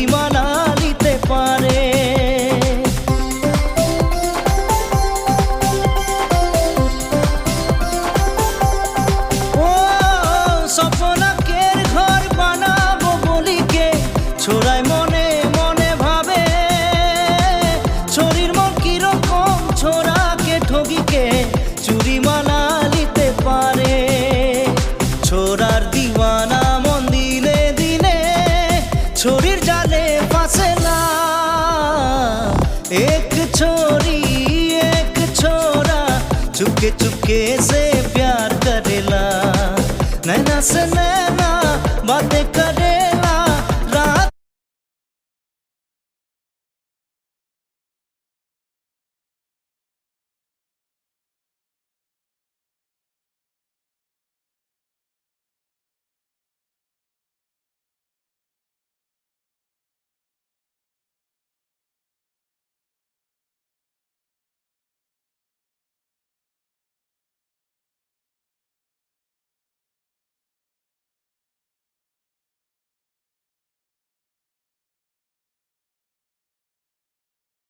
চুরি মানা নিতে পারে। ও স্বপ্নাকের ঘর বানাবো বলিকে ছোড়ায় মনে মনে ভাবে, ছড়ির মন কিরকম ছোড়াকে ঠগিকে চুরি মানা নিতে পারে। ছোড়ার দিওয়ানা মন দিলে দিলে छोरीर जाले फासला, एक छोरी एक छोरा चुपके चुपके से प्यार करेला, नैना से नैना बातें करे